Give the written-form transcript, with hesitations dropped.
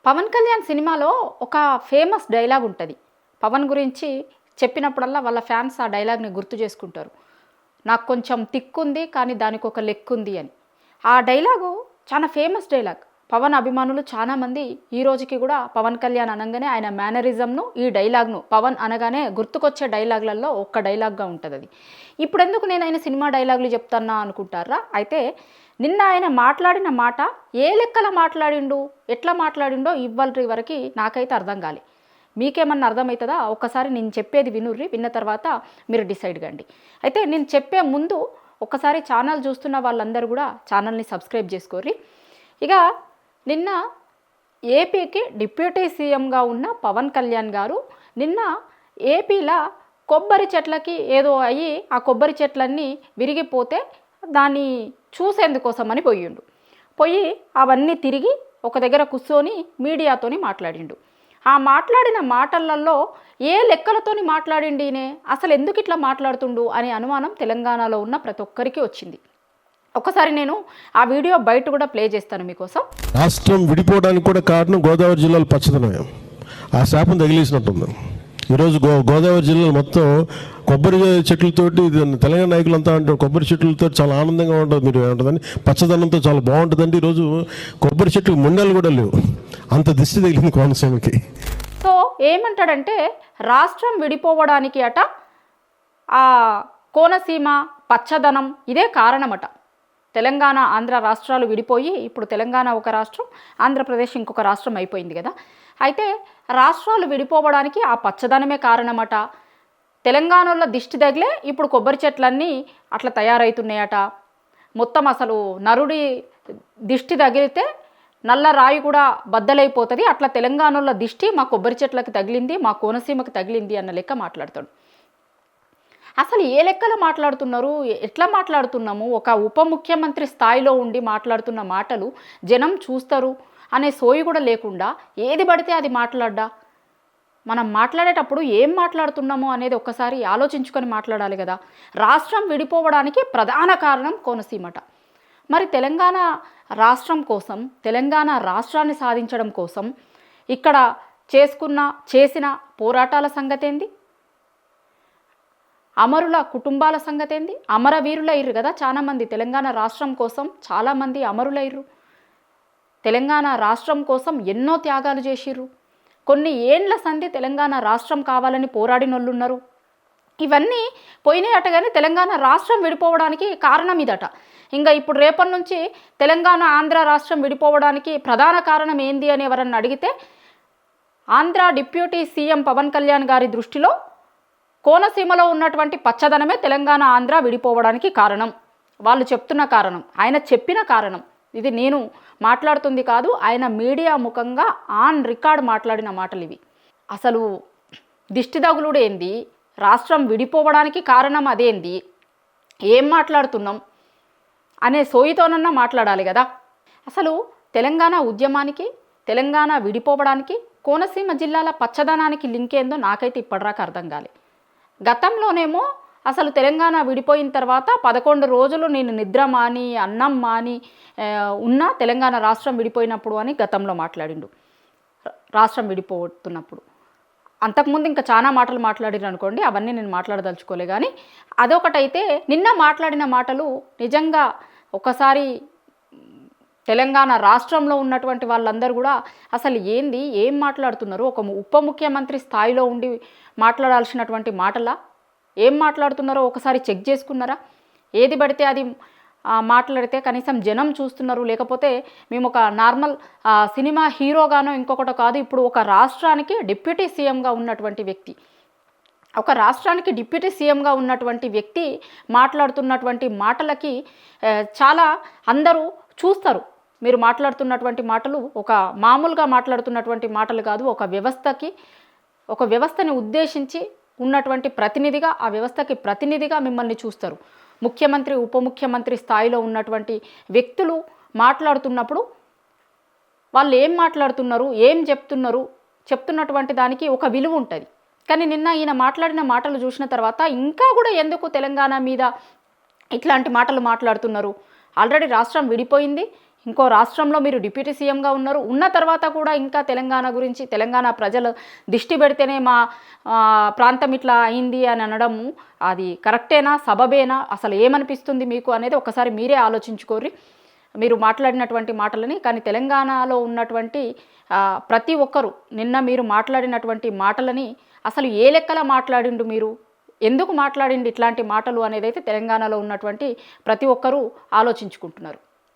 పవన్ కళ్యాణ్ సినిమాలో ఒక famous dialogue ఉంటుంది. పవన్ గురించి చెప్పినప్పుడల్లా వాళ్ళ ఫ్యాన్స్ ఆ డైలాగ్ని గుర్తు చేసుకుంటారు. నాకు కొంచెం తిక్కుంది కానీ దానికి ఒక లెక్కుంది అని. ఆ డైలాగు చాలా ఫేమస్ డైలాగ్. పవన్ అభిమానులు చాలామంది ఈ రోజుకి కూడా పవన్ కళ్యాణ్ అనగానే ఆయన మేనరిజంను, ఈ డైలాగ్ను పవన్ అనగానే గుర్తుకొచ్చే డైలాగులలో ఒక్క డైలాగ్గా ఉంటుంది అది. ఇప్పుడు ఎందుకు నేను ఆయన సినిమా డైలాగులు చెప్తానా అనుకుంటారా? అయితే నిన్న ఆయన మాట్లాడిన మాట ఏ లెక్కల మాట్లాడిండు, ఎట్లా మాట్లాడిండో ఇవ్వాల్టి వరకు నాకైతే అర్థం కాలే. మీకేమన్నా అర్థమవుతుందా? ఒక్కసారి నేను చెప్పేది వినుర్రి, విన్న తర్వాత మీరు డిసైడ్ కండి. అయితే నేను చెప్పే ముందు ఒక్కసారి ఛానల్ చూస్తున్న వాళ్ళందరూ కూడా ఛానల్ని సబ్స్క్రైబ్ చేసుకోర్రి. ఇక నిన్న ఏపీకి డిప్యూటీ సీఎంగా ఉన్న పవన్ కళ్యాణ్ గారు నిన్న ఏపీలో కొబ్బరి చెట్లకి ఏదో అయ్యి ఆ కొబ్బరి చెట్లన్నీ విరిగిపోతే దాన్ని చూసేందుకోసమని పోయి అవన్నీ తిరిగి ఒక దగ్గర కూర్చొని మీడియాతోని మాట్లాడిండు. ఆ మాట్లాడిన మాటలలో ఏ లెక్కలతోని మాట్లాడిండినే, అసలు ఎందుకు ఇట్లా మాట్లాడుతుండు అనే అనుమానం తెలంగాణలో ఉన్న ప్రతి ఒక్కరికి వచ్చింది. ఒకసారి నేను ఆ వీడియో బయట కూడా ప్లే చేస్తాను మీకోసం. రాష్ట్రం విడిపోవడానికి కూడా కారణం గోదావరి జిల్లాలో పచ్చదనమే. ఆ శాపం తగిలేసినట్టుంది. ఈరోజు గోదావరి జిల్లాలో మొత్తం కొబ్బరి చెట్లతోటి, తెలంగాణ నాయకులంతా అంటారు కొబ్బరి చెట్లతో చాలా ఆనందంగా ఉంటుంది, మీరు ఏమంటుందని పచ్చదనంతో చాలా బాగుంటుందండి. ఈరోజు కొబ్బరి చెట్లు ముండలు కూడా లేవు, అంత దిష్టి తగిలింది కోనసీమకి. సో ఏమంటాడంటే రాష్ట్రం విడిపోవడానికి అట ఆ కోనసీమ పచ్చదనం ఇదే కారణమట. తెలంగాణ ఆంధ్ర రాష్ట్రాలు విడిపోయి ఇప్పుడు తెలంగాణ ఒక రాష్ట్రం, ఆంధ్రప్రదేశ్ ఇంకొక రాష్ట్రం అయిపోయింది కదా. అయితే రాష్ట్రాలు విడిపోవడానికి ఆ పచ్చదనమే కారణమట. తెలంగాణలో దిష్టి తగిలే ఇప్పుడు కొబ్బరి చెట్లన్నీ అట్లా తయారవుతున్నాయట. మొత్తం అసలు నరుడి దిష్టి తగిలితే నల్ల రాయి కూడా బద్దలైపోతుంది, అట్లా తెలంగాణలో దిష్టి మా కొబ్బరి చెట్లకు తగిలింది, మా కోనసీమకు తగిలింది అన్న లెక్క మాట్లాడతాడు. అసలు ఏ లెక్కలో మాట్లాడుతున్నారు, ఎట్లా మాట్లాడుతున్నాము? ఒక ఉప ముఖ్యమంత్రి స్థాయిలో ఉండి మాట్లాడుతున్న మాటలు జనం చూస్తారు అనే సోయి కూడా లేకుండా ఏది పడితే అది మాట్లాడ్డా. మనం మాట్లాడేటప్పుడు ఏం మాట్లాడుతున్నామో అనేది ఒక్కసారి ఆలోచించుకొని మాట్లాడాలి కదా. రాష్ట్రం విడిపోవడానికి ప్రధాన కారణం కోనసీమట. మరి తెలంగాణ రాష్ట్రం కోసం, తెలంగాణ రాష్ట్రాన్ని సాధించడం కోసం ఇక్కడ చేసిన పోరాటాల సంగతి ఏంది? అమరుల కుటుంబాల సంగతి ఏంది? అమరవీరులయ్యారు కదా చాలామంది. తెలంగాణ రాష్ట్రం కోసం చాలామంది అమరులయ్యారు. తెలంగాణ రాష్ట్రం కోసం ఎన్నో త్యాగాలు చేసిర్రు. కొన్ని ఏండ్ల సంధి తెలంగాణ రాష్ట్రం కావాలని పోరాడినోళ్ళు ఉన్నారు. ఇవన్నీ పోయినాయట. కానీ తెలంగాణ రాష్ట్రం విడిపోవడానికి కారణం ఇదట. ఇంకా ఇప్పుడు రేపటి నుంచి తెలంగాణ ఆంధ్ర రాష్ట్రం విడిపోవడానికి ప్రధాన కారణం ఏంది అని ఎవరన్నా అడిగితే ఆంధ్ర డిప్యూటీ సీఎం పవన్ కళ్యాణ్ గారి దృష్టిలో కోనసీమలో ఉన్నటువంటి పచ్చదనమే తెలంగాణ ఆంధ్ర విడిపోవడానికి కారణం. వాళ్ళు చెప్తున్న కారణం, ఆయన చెప్పిన కారణం. ఇది నేను మాట్లాడుతుంది కాదు, ఆయన మీడియా ముఖంగా ఆన్ రికార్డ్ మాట్లాడిన మాటలు ఇవి. అసలు దిష్టి తగులుడు ఏంది, రాష్ట్రం విడిపోవడానికి కారణం అదేంది, ఏం మాట్లాడుతున్నాం అనే సోయితోనన్నా మాట్లాడాలి కదా. అసలు తెలంగాణ ఉద్యమానికి, తెలంగాణ విడిపోవడానికి, కోనసీమ జిల్లాల పచ్చదనానికి లింక్ ఏందో నాకైతే ఇప్పటిదాకా అర్థం కాలే. గతంలోనేమో అసలు తెలంగాణ విడిపోయిన తర్వాత 11 రోజులు నేను నిద్ర మాని, అన్నం మాని ఉన్నా తెలంగాణ రాష్ట్రం విడిపోయినప్పుడు అని గతంలో మాట్లాడిండు. రాష్ట్రం విడిపోతున్నప్పుడు అంతకుముందు ఇంకా చాలా మాటలు మాట్లాడిరు అనుకోండి, అవన్నీ నేను మాట్లాడదలుచుకోలే. కానీ అదొకటైతే నిన్న మాట్లాడిన మాటలు నిజంగా ఒకసారి తెలంగాణ రాష్ట్రంలో ఉన్నటువంటి వాళ్ళందరూ కూడా అసలు ఏంది, ఏం మాట్లాడుతున్నారు? ఒక ఉప ముఖ్యమంత్రి స్థాయిలో ఉండి మాట్లాడాల్సినటువంటి మాటలా ఏం మాట్లాడుతున్నారో ఒకసారి చెక్ చేసుకున్నారా? ఏది పడితే అది మాట్లాడితే కనీసం జనం చూస్తున్నారు. లేకపోతే మేము ఒక నార్మల్ సినిమా హీరోగానో ఇంకొకటో కాదు, ఇప్పుడు ఒక రాష్ట్రానికి డిప్యూటీ సీఎంగా ఉన్నటువంటి వ్యక్తి, ఒక రాష్ట్రానికి డిప్యూటీ సీఎంగా ఉన్నటువంటి వ్యక్తి మాట్లాడుతున్నటువంటి మాటలకి చాలా అందరూ చూస్తారు. మీరు మాట్లాడుతున్నటువంటి మాటలు ఒక మామూలుగా మాట్లాడుతున్నటువంటి మాటలు కాదు. ఒక వ్యవస్థని ఉద్దేశించి ఉన్నటువంటి ప్రతినిధిగా, ఆ వ్యవస్థకి ప్రతినిధిగా మిమ్మల్ని చూస్తారు. ముఖ్యమంత్రి, ఉప ముఖ్యమంత్రి స్థాయిలో ఉన్నటువంటి వ్యక్తులు మాట్లాడుతున్నప్పుడు వాళ్ళు ఏం మాట్లాడుతున్నారు, ఏం చెప్తున్నటువంటి దానికి ఒక విలువ ఉంటుంది. కానీ నిన్న ఈయన మాట్లాడిన మాటలు చూసిన తర్వాత ఇంకా కూడా ఎందుకు తెలంగాణ మీద ఇట్లాంటి మాటలు మాట్లాడుతున్నారు? ఆల్రెడీ రాష్ట్రం విడిపోయింది, ఇంకో రాష్ట్రంలో మీరు డిప్యూటీ సీఎంగా ఉన్నారు, ఉన్న తర్వాత కూడా ఇంకా తెలంగాణ గురించి తెలంగాణ ప్రజలు దిష్టి పెడితేనే మా ప్రాంతం ఇట్లా అయింది అని అనడము అది కరెక్టేనా, సబబేనా, అసలు ఏమనిపిస్తుంది మీకు అనేది ఒకసారి మీరే ఆలోచించుకోరి మీరు మాట్లాడినటువంటి మాటలని. కానీ తెలంగాణలో ఉన్నటువంటి ప్రతి ఒక్కరు నిన్న మీరు మాట్లాడినటువంటి మాటలని అసలు ఏ లెక్కల మాట్లాడిండు, మీరు ఎందుకు మాట్లాడిండు ఇట్లాంటి మాటలు అనేది అయితే తెలంగాణలో ఉన్నటువంటి ప్రతి ఒక్కరూ ఆలోచించుకుంటున్నారు.